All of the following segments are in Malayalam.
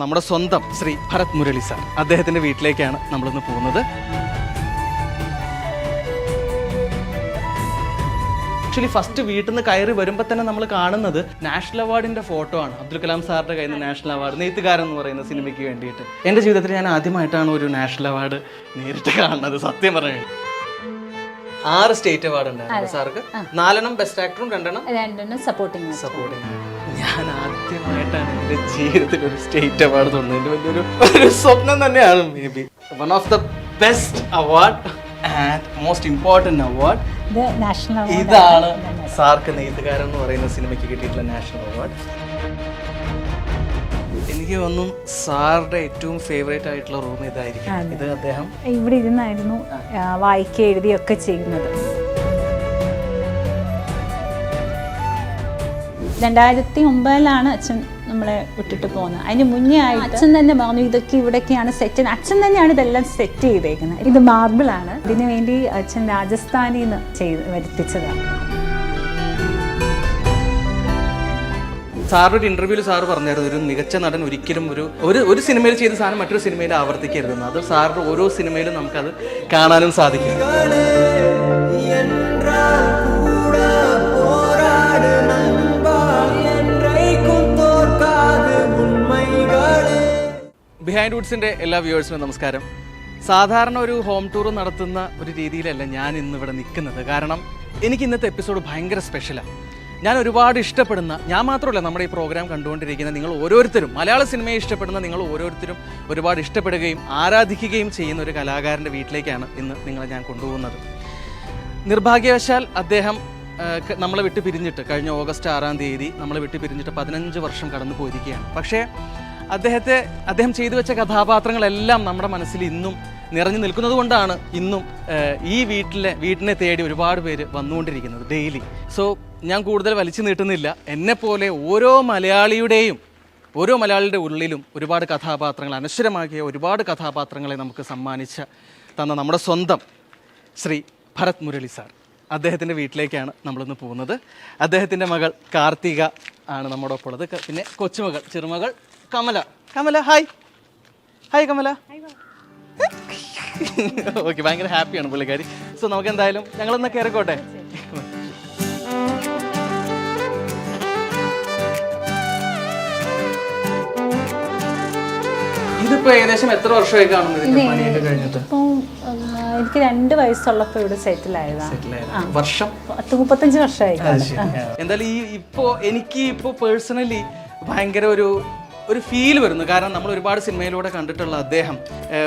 നമ്മുടെ സ്വന്തം ശ്രീ ഭരത് മുരളി സാർ, അദ്ദേഹത്തിൻ്റെ വീട്ടിലേക്കാണ് നമ്മളിന്ന് പോകുന്നത്. ആക്ച്വലി ഫസ്റ്റ് വീട്ടിൽ നിന്ന് കയറി വരുമ്പോൾ തന്നെ നമ്മൾ കാണുന്നത് നാഷണൽ അവാർഡിൻ്റെ ഫോട്ടോ ആണ്. അബ്ദുൽ കലാം സാറിൻ്റെ കയ്യിൽ നിന്ന് നാഷണൽ അവാർഡ്, നെയ്ത്തുകാരൻ എന്ന് പറയുന്ന സിനിമയ്ക്ക് വേണ്ടിയിട്ട്. എൻ്റെ ജീവിതത്തിൽ ഞാൻ ആദ്യമായിട്ടാണ് ഒരു നാഷണൽ അവാർഡ് നേരിട്ട് കാണുന്നത്. സത്യം പറഞ്ഞു 6 സ്റ്റേറ്റ് അവാർഡ് ഉണ്ടായിരുന്നു സാർക്ക്. 4 ബെസ്റ്റ് ആക്ടറും 2 സപ്പോർട്ടിങ്. ഞാൻ ആദ്യമായിട്ടാണ് എൻ്റെ ജീവിതത്തിൽ ഒരു സ്റ്റേറ്റ് അവാർഡ് തൊടുന്നത്. വലിയൊരു സ്വപ്നം തന്നെയാണ്. May be one of the best award and most important award ഇതാണ്. സാർക്ക് നെയ്ത്തുകാരൻ എന്ന് പറയുന്ന സിനിമയ്ക്ക് കിട്ടിയിട്ടുള്ള നാഷണൽ അവാർഡ്. എനിക്ക് തോന്നും സാറിന്റെ ഏറ്റവും ഫേവറേറ്റ് ആയിട്ടുള്ള റൂം ഇതായിരിക്കും. ഇത് അദ്ദേഹം ഇവിടെ ഇരുന്നായിരുന്നു വായിക്കുക എഴുതിയൊക്കെ ചെയ്യുന്നത്. 2009 അച്ഛൻ നമ്മളെ വിട്ടിട്ട് പോകുന്നത്. അതിന് മുന്നേ ആയിട്ട് അച്ഛൻ തന്നെ പറഞ്ഞു ഇതൊക്കെ ഇവിടേക്കാണ് സെറ്റ്. അച്ഛൻ തന്നെയാണ് ഇതെല്ലാം സെറ്റ് ചെയ്തേക്കുന്നത്. ഇത് മാർബിൾ ആണ്. ഇതിനു വേണ്ടി അച്ഛൻ രാജസ്ഥാനിൽ നിന്ന് വരുത്തിച്ചതാണ്. സാറിൻ്റെ ഒരു ഇന്റർവ്യൂവിൽ സാറ് പറഞ്ഞായിരുന്നു, ഒരു മികച്ച നടൻ ഒരിക്കലും ഒരു സിനിമയിൽ ചെയ്ത സാധനം മറ്റൊരു സിനിമയിൽ ആവർത്തിക്കരുതെന്ന്. അത് സാറിൻ്റെ ഓരോ സിനിമയിലും നമുക്കത് കാണാനും സാധിക്കും. ബിഹൈൻഡ് വുഡ്സിൻ്റെ എല്ലാ വ്യൂവേഴ്സിനും നമസ്കാരം. സാധാരണ ഒരു ഹോം ടൂർ നടത്തുന്ന ഒരു രീതിയിലല്ല ഞാൻ ഇന്നിവിടെ നിൽക്കുന്നത്. കാരണം എനിക്ക് ഇന്നത്തെ എപ്പിസോഡ് ഭയങ്കര സ്പെഷ്യലാണ്. ഞാൻ ഒരുപാട് ഇഷ്ടപ്പെടുന്ന, ഞാൻ മാത്രമല്ല നമ്മുടെ ഈ പ്രോഗ്രാം കണ്ടുകൊണ്ടിരിക്കുന്ന നിങ്ങൾ ഓരോരുത്തരും, മലയാള സിനിമയെ ഇഷ്ടപ്പെടുന്ന നിങ്ങൾ ഓരോരുത്തരും ഒരുപാട് ഇഷ്ടപ്പെടുകയും ആരാധിക്കുകയും ചെയ്യുന്ന ഒരു കലാകാരൻ്റെ വീട്ടിലേക്കാണ് ഇന്ന് നിങ്ങളെ ഞാൻ കൊണ്ടുപോകുന്നത്. നിർഭാഗ്യവശാൽ അദ്ദേഹം നമ്മളെ വിട്ട് പിരിഞ്ഞിട്ട് കഴിഞ്ഞ ഓഗസ്റ്റ് 6 തീയതി നമ്മളെ വിട്ട് പിരിഞ്ഞിട്ട് 15 വർഷം കടന്നു പോയിരിക്കുകയാണ്. പക്ഷേ അദ്ദേഹം ചെയ്തു വെച്ച കഥാപാത്രങ്ങളെല്ലാം നമ്മുടെ മനസ്സിൽ ഇന്നും നിറഞ്ഞു നിൽക്കുന്നത് കൊണ്ടാണ് ഇന്നും ഈ വീട്ടിനെ തേടി ഒരുപാട് പേര് വന്നുകൊണ്ടിരിക്കുന്നത് ഡെയിലി. സോ ഞാൻ കൂടുതൽ വലിച്ചു നീട്ടുന്നില്ല. എന്നെപ്പോലെ ഓരോ മലയാളിയുടെ ഉള്ളിലും ഒരുപാട് കഥാപാത്രങ്ങൾ, അനശ്വരമാക്കിയ ഒരുപാട് കഥാപാത്രങ്ങളെ നമുക്ക് തന്ന നമ്മുടെ സ്വന്തം ശ്രീ ഭരത് മുരളി സാർ, അദ്ദേഹത്തിൻ്റെ വീട്ടിലേക്കാണ് നമ്മളിന്ന് പോകുന്നത്. അദ്ദേഹത്തിൻ്റെ മകൾ കാർത്തിക ആണ് നമ്മുടെ ഒപ്പം ഉള്ളത്. പിന്നെ കൊച്ചുമകൾ, ചെറുമകൾ കമല. ഹായ് കമല. ഓക്കെ, ഭയങ്കര ഹാപ്പിയാണ് പുള്ളിക്കാരി. സോ നമുക്ക് എന്തായാലും ഞങ്ങളൊന്ന് കയറിക്കോട്ടെ. ഇതിപ്പോ ഏകദേശം എത്ര വർഷമായി കാണുന്നത് പണിയൊക്കെ കഴിഞ്ഞിട്ട്? എനിക്ക് 2 വയസ്സുള്ളപ്പോ ഇവിടെ സെറ്റിൽ ആയതാണ്. വർഷം 35 വർഷമായി. എന്തായാലും എനിക്ക് ഇപ്പോൾ പേഴ്സണലി ഭയങ്കര ഒരു ഫീൽ വരുന്നു. കാരണം നമ്മൾ ഒരുപാട് സിനിമയിലൂടെ കണ്ടിട്ടുള്ള അദ്ദേഹം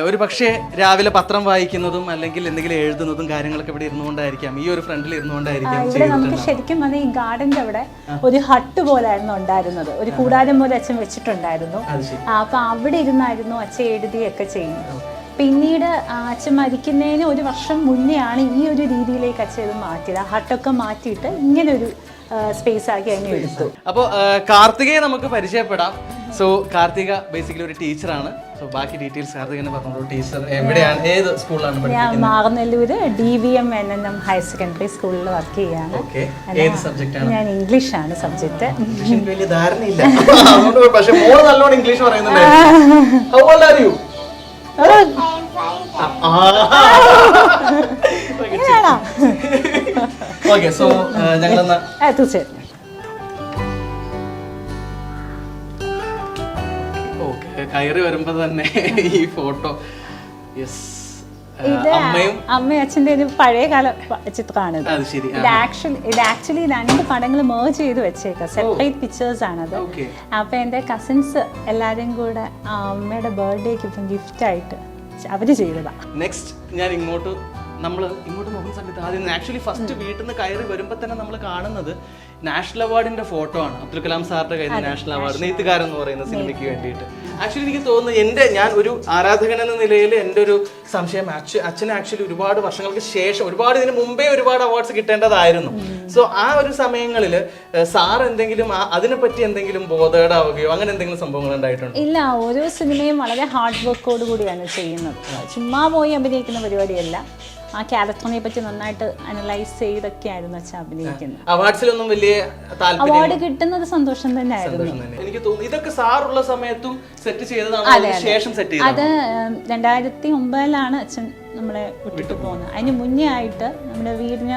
ഒരു പക്ഷേ രാവിലെ പത്രം വായിക്കുന്നതും അല്ലെങ്കിൽ എന്തെങ്കിലും എഴുതുന്നതും കാര്യങ്ങളൊക്കെ ഇവിടെ ഇരുന്നുകൊണ്ടായിരിക്കാം, ഈ ഒരു ഫ്രണ്ടിൽ ഇരുന്നുകൊണ്ടായിരിക്കാം. ഇവിടെ നമുക്ക് ശരിക്കും അത് ഈ ഗാർഡന്റെ അവിടെ ഒരു ഹട്ട് പോലായിരുന്നു ഉണ്ടായിരുന്നത്. ഒരു കൂടാരം പോലെ അച്ഛൻ വെച്ചിട്ടുണ്ടായിരുന്നു. അപ്പൊ അവിടെ ഇരുന്നായിരുന്നു അച്ഛൻ എഴുതിയൊക്കെ ചെയ്യുന്നത്. പിന്നീട് അച്ഛൻ മരിക്കുന്നതിന് 1 വർഷം മുന്നെയാണ് ഈ ഒരു രീതിയിലേക്ക് അച്ഛൻ ഇത് മാറ്റിയത്. ആ ഹട്ടൊക്കെ മാറ്റിയിട്ട് ഇങ്ങനെ ഒരു സ്പേസ് ആക്കി അതിനെ എടുത്തു. അപ്പോൾ കാർത്തികയെ നമുക്ക് പരിചയപ്പെടാം. സോ കാർത്തിക ബേസിക്കലി ഒരു ടീച്ചറാണ്. സോ ബാക്കി ഡീറ്റെയിൽസ് കാർത്തികനെ പറഞ്ഞു. ടീച്ചർ എവിടെയാണ്, ഏത് സ്കൂളിലാണ് പഠിക്കുന്നത്? ഞാൻ Maranalloor DVM NNM higher secondary സ്കൂളിൽ വർക്ക് ചെയ്യാണ്. ഏത് സബ്ജക്റ്റാണ്? ഞാൻ ഇംഗ്ലീഷാണ് സബ്ജക്റ്റ്. എനിക്ക് വലിയ ധാരണയില്ല, പക്ഷേ മോള് നല്ലോണം ഇംഗ്ലീഷ് പറയുന്നുണ്ട്. How old are you? Okay, so ഞങ്ങളെന്നാ തീർച്ചയായിട്ടും. കയറി വരുമ്പോ തന്നെ ഈ ഫോട്ടോ. അമ്മയും അച്ഛൻ്റെ ഒരു പഴയ കാല ചിത്രമാണ്. ഇത് ആക്ച്വലി 2 പടങ്ങൾ മേർജ് ചെയ്ത് വെച്ചേക്കാം. സെപ്പറേറ്റ് പിക്ചേഴ്സ് ആണത്. അപ്പൊ എൻ്റെ കസിൻസ് എല്ലാവരും കൂടെ അമ്മയുടെ ബർത്ത്ഡേക്ക് ഇപ്പം ഗിഫ്റ്റ് ആയിട്ട് അവര് ചെയ്തതാ. നെക്സ്റ്റ് ഞാൻ ഇങ്ങോട്ട് നോക്കുന്ന സമയത്ത് ആദ്യം ആക്ച്വലി ഫസ്റ്റ് വീട്ടിൽ നിന്ന് കയറി വരുമ്പോൾ തന്നെ നമ്മൾ കാണുന്നത് നാഷണൽ അവാർഡിന്റെ ഫോട്ടോ ആണ്. അബ്ദുൽ കലാം സാറിന്റെ കയ്യിൽ നിന്ന് നാഷണൽ അവാർഡ്, നെയ്ത്തുകാരൻ എന്ന് പറയുന്ന സിനിമയ്ക്ക് വേണ്ടിയിട്ട്. ആക്ച്വലി എനിക്ക് തോന്നുന്നു ഞാൻ ഒരു ആരാധകൻ എന്ന നിലയിൽ എൻ്റെ ഒരു സംശയം, അച്ഛന് ആക്ച്വലി ഒരുപാട് വർഷങ്ങൾക്ക് ശേഷം, ഇതിന് മുമ്പേ ഒരുപാട് അവാർഡ്സ് കിട്ടേണ്ടതായിരുന്നു. സോ ആ ഒരു സമയങ്ങളിൽ സാർ എന്തെങ്കിലും അതിനെപ്പറ്റി എന്തെങ്കിലും ബോധേഡാവുകയോ അങ്ങനെ എന്തെങ്കിലും സംഭവങ്ങൾ ഉണ്ടായിട്ടുണ്ടോ? ഇല്ല, ഓരോ സിനിമയും വളരെ ഹാർഡ് വർക്കോട് കൂടിയാണ് ചെയ്യുന്നത്. ചുമ്മാ പോയി അഭിനയിക്കുന്ന പരിപാടിയല്ല. ആ ക്യാരക്ടറിനെ പറ്റി നന്നായിട്ട് അനലൈസ് ചെയ്തൊക്കെയായിരുന്നു അച്ഛൻ അഭിനയിക്കുന്നത്. അവാർഡ്സിലൊന്നും വലിയ വലിയ താല്പര്യം. അവാർഡ് കിട്ടുന്നത് സന്തോഷം തന്നെയായിരുന്നു. എനിക്ക് തോന്നുന്നു ഇതൊക്കെ സാറുള്ള സമയത്തും സെറ്റ് ചെയ്തതാണ്, ശേഷം സെറ്റ് ചെയ്തത്. അത് 2009 അച്ഛൻ നമ്മളെ വിട്ടിട്ട് പോകുന്നത്. അതിന് മുന്നേ ആയിട്ട് നമ്മുടെ വീടിന്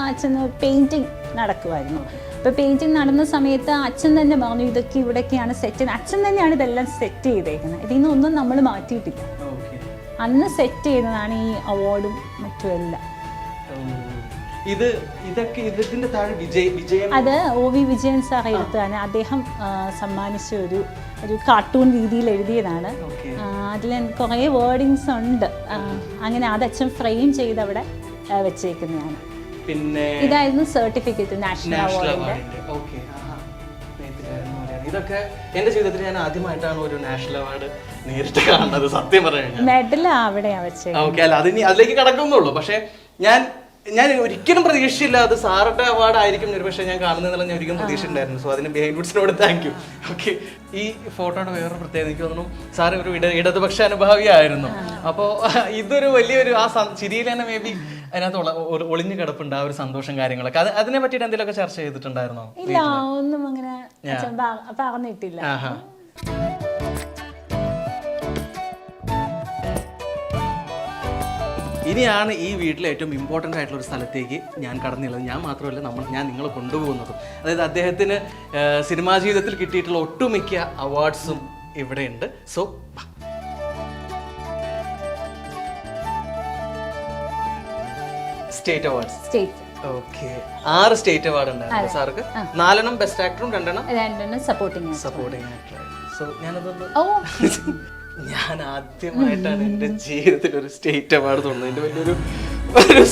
അച്ഛൻ പെയിന്റിങ് നടക്കുമായിരുന്നു. അപ്പോൾ പെയിന്റിങ് നടന്ന സമയത്ത് അച്ഛൻ തന്നെ പറഞ്ഞു ഇതൊക്കെ ഇവിടെയൊക്കെയാണ് സെറ്റ്. അച്ഛൻ തന്നെയാണ് ഇതെല്ലാം സെറ്റ് ചെയ്തേക്കുന്നത്. ഇതിൽ നിന്നൊന്നും നമ്മൾ മാറ്റിയിട്ടില്ല. അന്ന് സെറ്റ് ചെയ്തതാണ് ഈ അവാർഡും മറ്റുമെല്ലാം. അത് OV വിജയൻ സാർ എഴുത്താണ്. അദ്ദേഹം സമ്മാനിച്ച ഒരു കാർട്ടൂൺ രീതിയിൽ എഴുതിയതാണ്. അതിൽ കുറേ വേർഡിങ്സ് ഉണ്ട്. അങ്ങനെ അത് അച്ഛൻ ഫ്രെയിം ചെയ്ത് അവിടെ വെച്ചേക്കുന്നതാണ്. പിന്നെ ഇതായിരുന്നു സർട്ടിഫിക്കറ്റ്, നാഷണൽ അവാർഡിന്റെ. ഇതൊക്കെ എന്റെ ജീവിതത്തിൽ ഞാൻ ആദ്യമായിട്ടാണ് ഒരു നാഷണൽ അവാർഡ് നേരിട്ട് കാണുന്നത്, സത്യം പറഞ്ഞു. മെഡൽ അവിടെയാ വെച്ചത്. ഓക്കെ, അല്ല അതിലേക്ക് കടക്കുന്നുള്ളൂ. പക്ഷെ ഞാൻ ഒരിക്കലും പ്രതീക്ഷയില്ല അത് സാറിന്റെ അവാർഡ് ആയിരിക്കും ഒരുപക്ഷെ ഞാൻ കാണുന്നതെന്നുള്ള ഞാൻ ഒരിക്കലും പ്രതീക്ഷയുണ്ടായിരുന്നു. സോ അതിന് ബിഹൈൻഡ് വുഡ്സിനോട് താങ്ക് യു. ഓക്കെ, ഈ ഫോട്ടോയുടെ വേറൊരു പ്രത്യേകത എനിക്ക് തോന്നുന്നു സാറ് ഒരു ഇടതുപക്ഷ അനുഭാവിയായിരുന്നു. അപ്പോൾ ഇതൊരു വലിയൊരു ആ ചിരിയിൽ തന്നെ മേ ബി അതിനകത്ത് ഒളിഞ്ഞു കിടപ്പുണ്ട് ആ ഒരു സന്തോഷം കാര്യങ്ങളൊക്കെ. അതിനെ പറ്റിയിട്ട് എന്തെങ്കിലുമൊക്കെ ചർച്ച ചെയ്തിട്ടുണ്ടായിരുന്നോ? ഇല്ല, ഒന്നും അങ്ങനെ പറഞ്ഞിട്ടില്ല. ഇനിയാണ് ഈ വീട്ടിലെ ഏറ്റവും ഇമ്പോർട്ടൻ്റ് ആയിട്ടുള്ള ഒരു സ്ഥലത്തേക്ക് ഞാൻ കടന്നുള്ളത്. ഞാൻ മാത്രമല്ല, ഞാൻ നിങ്ങളെ കൊണ്ടുപോകുന്നതും. അതായത് അദ്ദേഹത്തിന് സിനിമാ ജീവിതത്തിൽ കിട്ടിയിട്ടുള്ള ഒട്ടുമിക്ക അവാർഡ്സും ഇവിടെയുണ്ട്. So state awards. Okay, 6 state award ഉണ്ടായിരുന്നു സാർക്ക്. 4 ബെസ്റ്റ് ആക്ടറും 2 സപ്പോർട്ടിംഗ് ആക്ടർ. സോ ഞാൻ ആദ്യമായിട്ടാണ് എൻ്റെ ജീവിതത്തിൽ ഒരു സ്റ്റേറ്റ് അവാർഡ് തോന്നുന്നത്. എൻ്റെ വലിയൊരു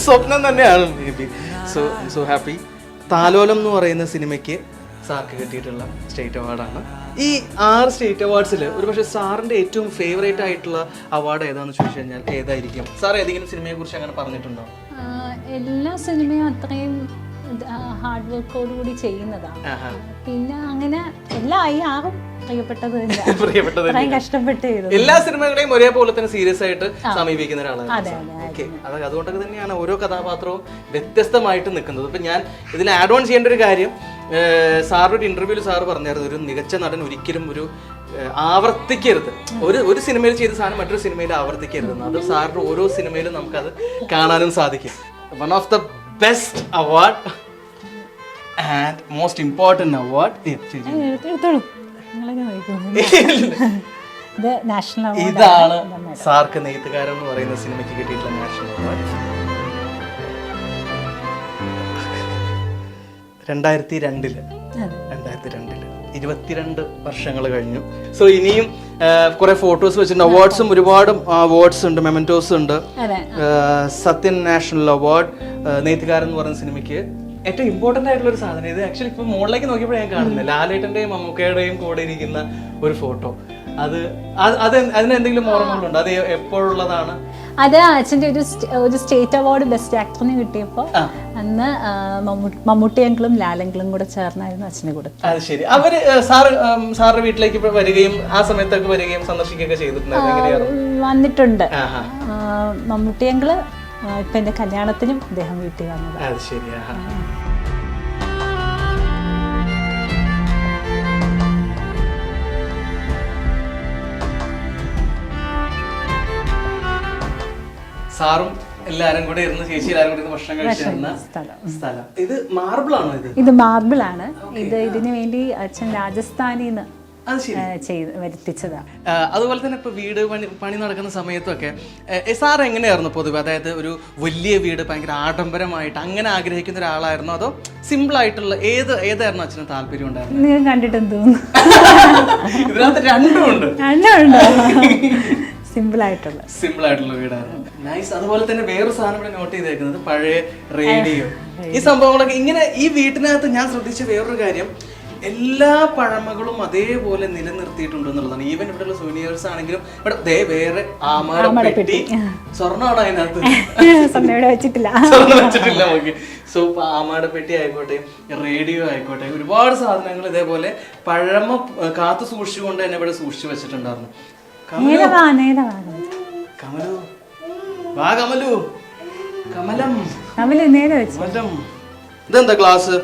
സ്വപ്നം തന്നെയാണ് മേ ബി. So happy. താലോലം എന്ന് പറയുന്ന സിനിമയ്ക്ക് സാർക്ക് കിട്ടിയിട്ടുള്ള സ്റ്റേറ്റ് അവാർഡാണ്. ഈ 6 സ്റ്റേറ്റ് അവാർഡ്സിൽ ഒരു പക്ഷേ സാറിൻ്റെ ഏറ്റവും ഫേവറേറ്റ് ആയിട്ടുള്ള അവാർഡ് ഏതാണെന്ന് ചോദിച്ചു കഴിഞ്ഞാൽ ഏതായിരിക്കും? സാർ ഏതെങ്കിലും സിനിമയെ കുറിച്ച് അങ്ങനെ പറഞ്ഞിട്ടുണ്ടോ? എല്ലാ സിനിമയും അത്രയും ഹാർഡ് വർക്കോടുകൂടി ചെയ്യുന്നതാണ്. പിന്നെ അങ്ങനെ എല്ലാ 6 പ്രിയപ്പെട്ടത് കഷ്ടപ്പെട്ട് എല്ലാ സിനിമകളെയും ഒരേപോലെ തന്നെ സീരിയസ് ആയിട്ട് സമീപിക്കുന്ന ഒരാളാണ്. ഓക്കെ, അതുകൊണ്ടൊക്കെ തന്നെയാണ് ഓരോ കഥാപാത്രവും വ്യത്യസ്തമായിട്ട് നിൽക്കുന്നത്. ഇപ്പം ഞാൻ ഇതിൽ ആഡ് ഓൺ ചെയ്യേണ്ട ഒരു കാര്യം, സാറിൻ്റെ ഒരു ഇന്റർവ്യൂവിൽ സാറ് പറഞ്ഞായിരുന്നു ഒരു മികച്ച നടൻ ഒരിക്കലും ഒരു ആവർത്തിക്കരുത്. ഒരു സിനിമയിൽ ചെയ്ത സാധനം മറ്റൊരു സിനിമയിൽ ആവർത്തിക്കരുതെന്ന്. അത് സാറിന്റെ ഓരോ സിനിമയിലും നമുക്കത് കാണാനും സാധിക്കും. One of the best award and most important award ഇതാണ് സാർക്ക് നെയ്ത്തുകാരൻ എന്ന് പറയുന്ന സിനിമയ്ക്ക് കിട്ടിയിട്ടുള്ള നാഷണൽ അവാർഡ്. 2002 22 വർഷങ്ങൾ കഴിഞ്ഞു. സോ ഇനിയും കുറെ ഫോട്ടോസ് വെച്ചിട്ടുണ്ട്. അവാർഡ്സും ഒരുപാട് അവാർഡ്സ് ഉണ്ട്, മെമന്റോസ് ഉണ്ട്. സത്യൻ നാഷണൽ അവാർഡ്, നെയ്ത്തുകാരൻ എന്ന് പറയുന്ന സിനിമയ്ക്ക് ഏറ്റവും ഇമ്പോർട്ടൻ്റ് ആയിട്ടുള്ള ഒരു സാധനം. ഇത് ആക്ച്വലി ഇപ്പൊ മുകളിലേക്ക് നോക്കിയപ്പോൾ ഞാൻ കാണുന്നത് ലാലേട്ടന്റെയും മമ്മൂക്കയുടെയും കൂടെ ഇരിക്കുന്ന ഒരു ഫോട്ടോ. അതിന് എന്തെങ്കിലും ഓർമ്മകളുണ്ടോ? അത് എപ്പോഴുള്ളതാണ്? അത് അച്ഛൻ്റെ ഒരു സ്റ്റേറ്റ് അവാർഡ് ബെസ്റ്റ് ആക്ടറിന് കിട്ടിയപ്പോൾ അന്ന് മമ്മൂട്ടിയെങ്കിലും ലാലെങ്കിലും കൂടെ ചേർന്നായിരുന്നു അച്ഛനെ കൊടുത്തത്. അത് ശരി. അവര് സാറിന്റെ വീട്ടിലേക്ക് വരികയും ആ സമയത്തൊക്കെ വരികയും സന്ദർശിക്കുകയൊക്കെ ചെയ്തിട്ടുണ്ടായിരുന്നു? വന്നിട്ടുണ്ട്. മമ്മൂട്ടിയെങ്കില് ഇപ്പൊ എന്റെ കല്യാണത്തിനും അദ്ദേഹം വീട്ടിൽ വന്നത്. അത് ശരിയാ. സാറും എല്ലാരും കൂടെ ഇരുന്ന് ചേച്ചി എല്ലാരും കൂടെ ഭക്ഷണം കഴിച്ചിരുന്ന സ്ഥലം. ഇത് മാർബിൾ ആണോ? ഇത് മാർബിൾ ആണ്. ഇതിനു വേണ്ടി അച്ഛൻ രാജസ്ഥാനിന്ന് വരുത്തിച്ചതാണ്. അതുപോലെ തന്നെ ഇപ്പൊ വീട് പണി നടക്കുന്ന സമയത്തൊക്കെ സാർ എങ്ങനെയായിരുന്നു പൊതുവെ? അതായത് ഒരു വലിയ വീട് ഭയങ്കര ആഡംബരമായിട്ട് അങ്ങനെ ആഗ്രഹിക്കുന്ന ഒരാളായിരുന്നോ, അതോ സിമ്പിൾ ആയിട്ടുള്ള ഏതായിരുന്നു അച്ഛന് താല്പര്യം ഉണ്ടായിരുന്നു? നിങ്ങൾ കണ്ടിട്ടെന്ന് തോന്നുന്നു. ഇതിനകത്ത് രണ്ടും ഉണ്ട്. സിമ്പിൾ ആയിട്ടുള്ള വീടായിരുന്നു. നൈസ്. അതുപോലെ തന്നെ വേറൊരു സാധനം ഇവിടെ നോട്ട് ചെയ്തേക്കുന്നത് പഴയ റേഡിയോ. ഈ സംഭവങ്ങളൊക്കെ ഇങ്ങനെ ഈ വീട്ടിനകത്ത് ഞാൻ ശ്രദ്ധിച്ച വേറൊരു കാര്യം, എല്ലാ പഴമകളും അതേപോലെ നിലനിർത്തിയിട്ടുണ്ട് എന്നുള്ളതാണ്. ഈവൻ ഇവിടെയുള്ള സോനിയേഴ്സ് ആണെങ്കിലും ഇവിടെ വേറെ ആമാടപ്പെട്ടി സ്വർണ്ണമാണ് അതിനകത്ത്. സ്വർണ്ണം വെച്ചിട്ടില്ല. ഓക്കെ. സോ ആമാടപ്പെട്ടി ആയിക്കോട്ടെ, റേഡിയോ ആയിക്കോട്ടെ, ഒരുപാട് സാധനങ്ങൾ ഇതേപോലെ പഴമ കാത്തു സൂക്ഷിച്ചുകൊണ്ട് തന്നെ ഇവിടെ സൂക്ഷിച്ചു വെച്ചിട്ടുണ്ടായിരുന്നു. ഇതെന്താ ഗ്ലാസ്?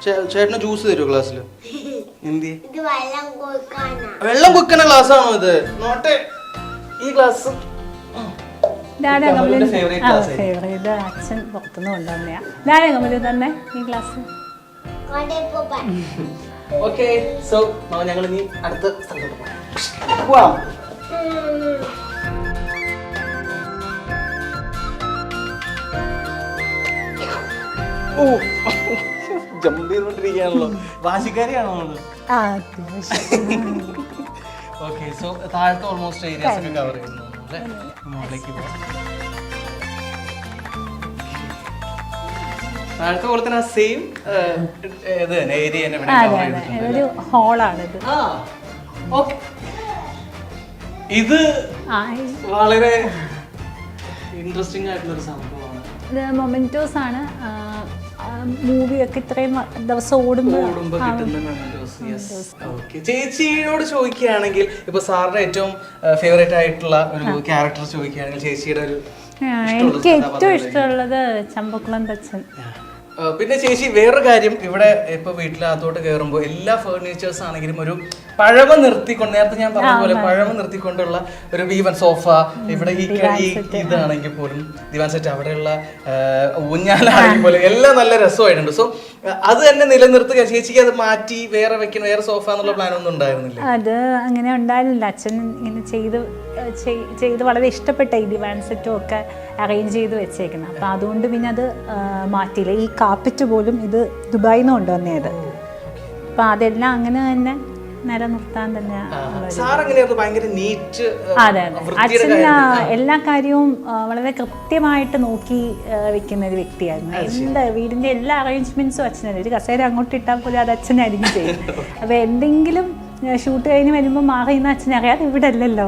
ചേട്ടന് ജ്യൂസ് തരുമോ ക്ലാസ്സിൽ? എന്തി വെള്ളം കുക്കണ ഗ്ലാസ് ആണോ ഇത്? നോട്ടെ ഈ ഗ്ലാസ് ഫേവറേറ്റ് അച്ഛൻ പുറത്തുനിന്ന് കൊണ്ടുവന്നെയാ. ധാരാളം തന്നെ ഈ ഗ്ലാസ്. ഓക്കെ, സോ ഞങ്ങൾ ഇനി അടുത്ത സ്ഥലത്തോട്ട് പോവാം. ഓ ജമ്പ് ചെയ്തോണ്ടിരിക്കുകയാണല്ലോ. വാശിക്കാരിയാണോ നമ്മള്? ഓക്കെ, സോ താഴത്തെ ഓൾമോസ്റ്റ് ഏരിയാസ് ഒക്കെ കവർ ചെയ്യുന്നു അല്ലേ? മുകളിലേക്ക് പോവാം. താഴത്തെ പോലെ തന്നെ സെയിം ഇത് തന്നെ ഏരിയ തന്നെ ഇവിടെ കവർ ചെയ്തിട്ടുണ്ട്. ഒരു ഹോളാണിത്. ഓക്കെ, ഇത് വളരെ ഇൻട്രസ്റ്റിംഗ് ആയിട്ടുള്ളൊരു സംഭവമാണ്. ഇത് മൊമെന്റോസ് ആണ്. മൂവിയൊക്കെ ഇത്രയും ദിവസം ഓടുമ്പോൾ കിട്ടുന്ന മെമ്മന്റോസ്. ചേച്ചിയോട് ചോദിക്കുകയാണെങ്കിൽ ഇപ്പൊ സാറിന്റെ ഏറ്റവും ഫേവറേറ്റ് ആയിട്ടുള്ള ഒരു ക്യാരക്ടർ ചോദിക്കുകയാണെങ്കിൽ ചേച്ചിയുടെ ഒരു എനിക്ക് ഏറ്റവും ഇഷ്ടമുള്ളത് ചമ്പക്കുളം തച്ചൻ. പിന്നെ ചേച്ചി വേറൊരു കാര്യം, ഇവിടെ ഇപ്പൊ വീട്ടിലകത്തോട്ട് കയറുമ്പോൾ എല്ലാ ഫേർണിച്ചേഴ്സ് ആണെങ്കിലും ഒരു പഴമ നിർത്തിക്കൊണ്ട്, നേരത്തെ ഞാൻ പറഞ്ഞ പോലെ പഴമ നിർത്തിക്കൊണ്ടുള്ള ഒരു വീവൻ സോഫ, ഇവിടെ ഈ ഇതാണെങ്കിൽ പോലും ദിവാൻ സെറ്റ്, അവിടെയുള്ള ഊഞ്ഞാലാണെങ്കിൽ പോലും എല്ലാം നല്ല രസമായിട്ടുണ്ട്. സോ അത് തന്നെ നിലനിർത്തുക. ചേച്ചിക്ക് അത് മാറ്റി വേറെ വെക്കണം, വേറെ സോഫ എന്നുള്ള പ്ലാൻ ഒന്നും ഉണ്ടായിരുന്നില്ല? അത് അങ്ങനെ ഉണ്ടായിരുന്നില്ല. അച്ഛൻ ഇങ്ങനെ ചെയ്ത് വളരെ ഇഷ്ടപ്പെട്ട ഈ ദിവാൻ സെറ്റും ഒക്കെ അറേഞ്ച് ചെയ്ത് വെച്ചേക്കുന്നത്. അപ്പം അതുകൊണ്ട് പിന്നെ അത് മാറ്റിയില്ല. ഈ കാർപ്പറ്റ് പോലും ഇത് ദുബായിൽ നിന്ന് കൊണ്ടുവന്നത്. അപ്പം അതെല്ലാം അങ്ങനെ തന്നെ നിലനിർത്താൻ തന്നെ. അതെ അതെ, അച്ഛൻ എല്ലാ കാര്യവും വളരെ കൃത്യമായിട്ട് നോക്കി വെക്കുന്ന ഒരു വ്യക്തിയായിരുന്നു. എന്താ വീടിന്റെ എല്ലാ അറേഞ്ച്മെന്റ്സും അച്ഛനായിരുന്നു. ഒരു കസേര അങ്ങോട്ട് ഇട്ടാൽ പോലും അത് അച്ഛനായിരിക്കും ചെയ്യുന്നത്. അപ്പൊ എന്തെങ്കിലും ഷൂട്ട് കഴിഞ്ഞ് വരുമ്പോൾ മാറിയുന്ന അച്ഛനറിയാതെ ഇവിടെ അല്ലല്ലോ.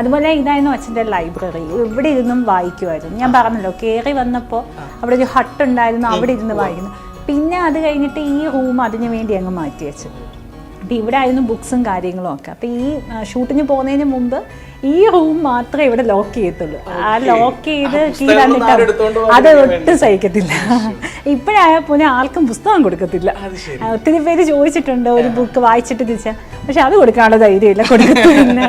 അതുപോലെ ഇതായിരുന്നു അച്ഛൻ്റെ ലൈബ്രറി. ഇവിടെ ഇരുന്നും വായിക്കുമായിരുന്നു. ഞാൻ പറഞ്ഞല്ലോ, കയറി വന്നപ്പോൾ അവിടെ ഒരു ഹട്ട് ഉണ്ടായിരുന്നു, അവിടെ ഇരുന്ന് വായിക്കുന്നു. പിന്നെ അത് കഴിഞ്ഞിട്ട് ഈ റൂം അതിന് വേണ്ടി അങ്ങ് മാറ്റി വെച്ചു. അപ്പം ഇവിടെ ആയിരുന്നു ബുക്സും കാര്യങ്ങളും ഒക്കെ. അപ്പം ഈ ഷൂട്ടിന് പോകുന്നതിന് മുമ്പ് ഈ റൂം മാത്രമേ ഇവിടെ ലോക്ക് ചെയ്യത്തുള്ളൂ. ആ ലോക്ക് ചെയ്ത് കീ തന്നിട്ട് അത് ഒട്ടും സഹിക്കത്തില്ല. ഇപ്പോഴായാൽ പോലും ആർക്കും പുസ്തകം കൊടുക്കത്തില്ല. ഒത്തിരി പേര് ചോദിച്ചിട്ടുണ്ട് ഒരു ബുക്ക് വായിച്ചിട്ട് തിരിച്ചാൽ, പക്ഷെ അത് കൊടുക്കാനുള്ള ധൈര്യമില്ല, കൊടുക്കത്തില്ല.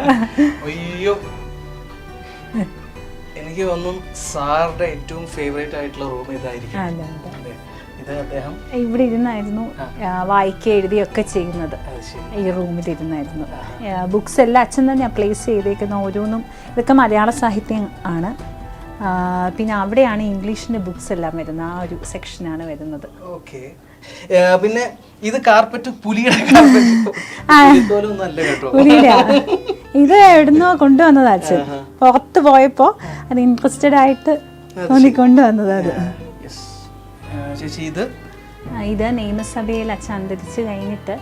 എനിക്ക് തോന്നുന്നു സാറിന്റെ ഏറ്റവും ഫേവറേറ്റ് ആയിട്ടുള്ള റൂം ഇതായിരിക്കും. ഇവിടെ ഇരുന്നായിരുന്നു വായിക്കുക എഴുതിയൊക്കെ ചെയ്യുന്നത്. ഈ റൂമിലിരുന്നായിരുന്നു. ബുക്സ് എല്ലാം അച്ഛൻ തന്നെ പ്ലേസ് ചെയ്തേക്കുന്ന ഓരോന്നും. ഇതൊക്കെ മലയാള സാഹിത്യം ആണ്. പിന്നെ അവിടെയാണ് ഇംഗ്ലീഷിന്റെ ബുക്സ് എല്ലാം വരുന്നത്. ആ ഒരു സെക്ഷനാണ് വരുന്നത്. ഓക്കെ, പിന്നെ ഇത് കാർപ്പറ്റ് പുലിയുടെ ഇത് എവിടുന്നോ കൊണ്ടുവന്നതാ അച്ഛൻ. പുറത്ത് പോയപ്പോ അത് ഇൻട്രസ്റ്റഡ് ആയിട്ട് കൊണ്ടുവന്നത്. അത് ഇത് നിയമസഭയിൽ അച്ഛൻ അന്തരിച്ച് കഴിഞ്ഞിട്ട്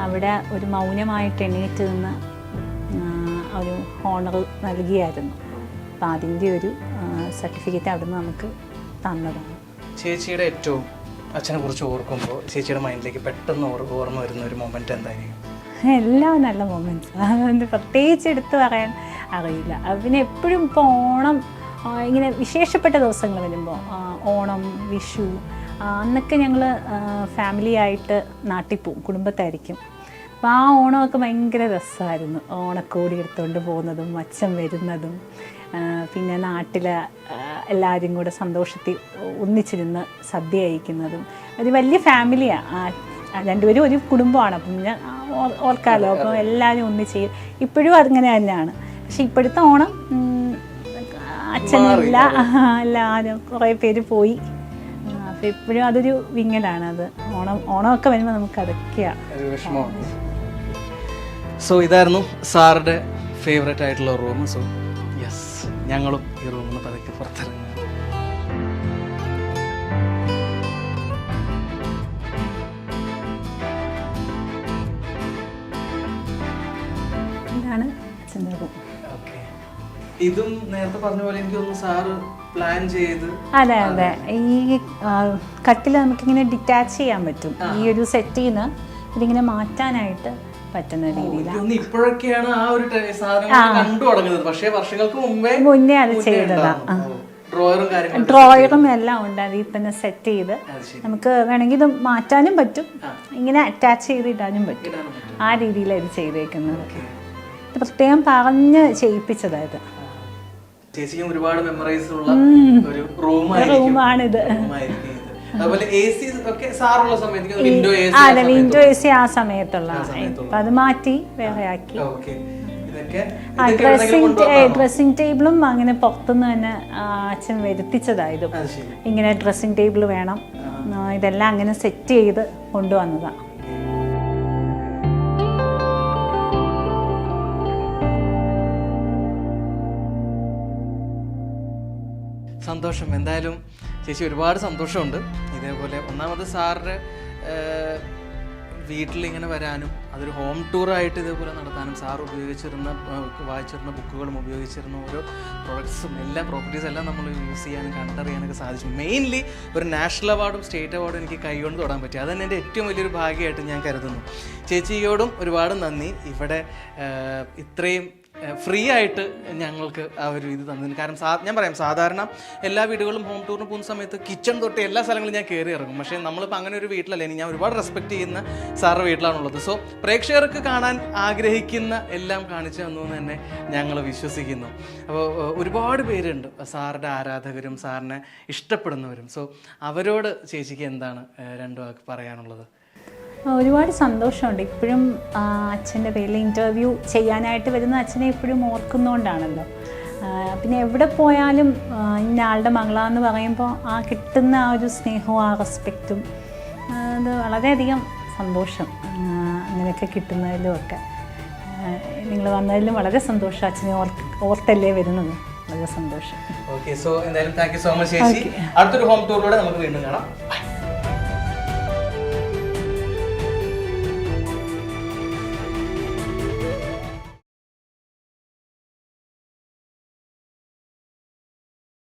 അവിടെ ഒരു മൗനമായിട്ട് എണീറ്റ് നിന്ന് ഒരു ഹോണർ നൽകിയായിരുന്നു. അപ്പം അതിൻ്റെ ഒരു സർട്ടിഫിക്കറ്റ് അവിടുന്ന് നമുക്ക് തന്നതാണ്. ചേച്ചിയുടെ ഏറ്റവും അച്ഛനെ കുറിച്ച് ഓർക്കുമ്പോൾ ചേച്ചിയുടെ മൈൻഡിലേക്ക് പെട്ടെന്ന് ഓർമ്മ വരുന്ന ഒരു മൊമെന്റ് എന്തായിരിക്കും? എല്ലാം നല്ല മൊമെന്റ്സ്. അതുകൊണ്ട് പ്രത്യേകിച്ച് എടുത്ത് പറയാൻ അറിയില്ല. പിന്നെ എപ്പോഴും ഇപ്പോൾ ഓണം ഇങ്ങനെ വിശേഷപ്പെട്ട ദിവസങ്ങൾ വരുമ്പോൾ, ഓണം, വിഷു, അന്നൊക്കെ ഞങ്ങൾ ഫാമിലിയായിട്ട് നാട്ടിൽ പോവും, കുടുംബത്തായിരിക്കും. അപ്പോൾ ആ ഓണമൊക്കെ ഭയങ്കര രസമായിരുന്നു. ഓണക്കോടി എടുത്തുകൊണ്ട് പോകുന്നതും അച്ഛൻ വരുന്നതും, പിന്നെ നാട്ടിൽ എല്ലാവരും കൂടെ സന്തോഷത്തിൽ ഒന്നിച്ചിരുന്ന് സദ്യ കഴിക്കുന്നതും. ഒരു വലിയ ഫാമിലിയാണ്, രണ്ടുപേരും ഒരു കുടുംബമാണ്. അപ്പം ഞാൻ ഓർക്കാമല്ലോ, അപ്പം എല്ലാവരും ഒന്നിച്ച്. ഇപ്പോഴും അതിങ്ങനെ തന്നെയാണ്. പക്ഷെ ഇപ്പോഴത്തെ ഓണം അച്ഛനില്ല, എല്ലാവരും കുറേ പേര് പോയി. അപ്പം ഇപ്പോഴും അതൊരു വിങ്ങലാണ്. അത് ഓണമൊക്കെ വരുമ്പോൾ നമുക്ക് അതൊക്കെയാണ്. സോ ഇതായിരുന്നു സാറിൻ്റെ ഫേവറേറ്റ് ആയിട്ടുള്ള റൂം. സോ യെസ്, ഞങ്ങളും ഈ റൂമിൽ നിന്ന് പതുക്കെ പുറത്തിറങ്ങി. ഇതാണ് അച്ഛൻ്റെ റൂം. ഇതും നേരത്തെ പറഞ്ഞ പോലെ എനിക്ക് തോന്നുന്നു സാറ് പ്ലാൻ ചെയ്ത്. അതെ അതെ, ഈ കട്ടിൽ നമുക്കിങ്ങനെ ഡിറ്റാച്ച് ചെയ്യാൻ പറ്റും. ഈ ഒരു സെറ്റിൽ നിന്ന് ഇതിങ്ങനെ മാറ്റാനായിട്ട് പറ്റുന്ന രീതിയിലാണ്. ഇപ്പോഴൊക്കെയാണ് ആ ഒരു സാധനം കണ്ടു തുടങ്ങുന്നത്. പക്ഷേ വർഷങ്ങൾക്ക് മുന്നേ അത് ചെയ്തതാ. ഡ്രോയറും കാര്യങ്ങളും ഡ്രോയറും എല്ലാം ഉണ്ട് അതിൽ തന്നെ സെറ്റ് ചെയ്ത് നമുക്ക് വേണമെങ്കിൽ ഇത് മാറ്റാനും പറ്റും, ഇങ്ങനെ അറ്റാച്ച് ചെയ്ത് ഇടാനും പറ്റും. ആ രീതിയിലാണ് ഇത് ചെയ്തേക്കുന്നത്. ഇത് പ്രത്യേകം പറഞ്ഞ് ചെയ്യിപ്പിച്ചതായത്. ചേച്ചിക്കും ഒരുപാട് മെമ്മറീസ് ഉള്ള ഒരു റൂമാണിത്. അതുപോലെ AC ഒക്കെ സാറുള്ള സമയത്ത് വിൻഡോ AC, അതെ വിൻഡോ AC ആ സമയത്തുള്ള, ഇപ്പൊ അത് മാറ്റി വേറെ ആക്കി. ഡ്രസ്സിംഗ് ടേബിളും അങ്ങനെ പുറത്തുനിന്ന് തന്നെ അച്ഛൻ വരുത്തിച്ചതായത്. ഇങ്ങനെ ഡ്രസ്സിംഗ് ടേബിൾ വേണം, ഇതെല്ലാം അങ്ങനെ സെറ്റ് ചെയ്ത് കൊണ്ടുവന്നതാണ്. സന്തോഷം. എന്തായാലും ചേച്ചി ഒരുപാട് സന്തോഷമുണ്ട്. ഇതേപോലെ ഒന്നാമത് സാറിൻ്റെ വീട്ടിലിങ്ങനെ വരാനും അതൊരു ഹോം ടൂറായിട്ട് ഇതേപോലെ നടത്താനും സാർ വായിച്ചിരുന്ന ബുക്കുകളും ഉപയോഗിച്ചിരുന്ന ഓരോ പ്രൊഡക്ട്സും എല്ലാ പ്രോപ്പർട്ടീസ് എല്ലാം നമ്മൾ യൂസ് ചെയ്യാനും കണ്ടറിയാനൊക്കെ സാധിച്ചു. മെയിൻലി ഒരു നാഷണൽ അവാർഡും സ്റ്റേറ്റ് അവാർഡും എനിക്ക് കൈകൊണ്ട് തൊടാൻ പറ്റി. അതന്നെ എൻ്റെ ഏറ്റവും വലിയൊരു ഭാഗ്യമായിട്ട് ഞാൻ കരുതുന്നു. ചേച്ചിയോടും ഒരുപാട് നന്ദി. ഇവിടെ ഇത്രയും ഫ്രീ ആയിട്ട് ഞങ്ങൾക്ക് ആ ഒരു ഇത് തന്നതിന്. കാരണം ഞാൻ പറയാം, സാധാരണ എല്ലാ വീടുകളും ഹോം ടൂറിന് പോകുന്ന സമയത്ത് കിച്ചൺ തൊട്ട് എല്ലാ സ്ഥലങ്ങളും ഞാൻ കയറി ഇറങ്ങും. പക്ഷേ നമ്മളിപ്പോൾ അങ്ങനെ ഒരു വീട്ടിലല്ലേ, ഞാൻ ഒരുപാട് റെസ്പെക്ട് ചെയ്യുന്ന സാറിൻ്റെ വീട്ടിലാണുള്ളത്. സോ പ്രേക്ഷകർക്ക് കാണാൻ ആഗ്രഹിക്കുന്ന എല്ലാം കാണിച്ചു തന്നു എന്ന് തന്നെ ഞങ്ങൾ വിശ്വസിക്കുന്നു. അപ്പോൾ ഒരുപാട് പേരുണ്ട് സാറിൻ്റെ ആരാധകരും സാറിനെ ഇഷ്ടപ്പെടുന്നവരും. സോ അവരോട് ചേച്ചിക്ക് എന്താണ് രണ്ടു വാക്ക് പറയാനുള്ളത്? ഒരുപാട് സന്തോഷമുണ്ട്. ഇപ്പോഴും അച്ഛൻ്റെ പേരിൽ ഇൻ്റർവ്യൂ ചെയ്യാനായിട്ട് വരുന്ന അച്ഛനെ ഇപ്പോഴും ഓർക്കുന്നതുകൊണ്ടാണല്ലോ. പിന്നെ എവിടെ പോയാലും ഇന്ന ആളുടെ മകളാന്ന് പറയുമ്പോൾ ആ കിട്ടുന്ന ആ ഒരു സ്നേഹവും ആ റെസ്പെക്റ്റും അത് വളരെയധികം സന്തോഷം. അങ്ങനെയൊക്കെ കിട്ടുന്നതിലും ഒക്കെ നിങ്ങൾ വന്നതിലും വളരെ സന്തോഷം. അച്ഛനെ ഓർത്തല്ലേ വരുന്നത്, വളരെ സന്തോഷം. ഓക്കെ, സോ എന്തായാലും താങ്ക് യു സോ മച്ച് ചേച്ചി. അടുത്തൊരു ഹോം ടൂറിലൂടെ നമുക്ക് വീണ്ടും കാണാം.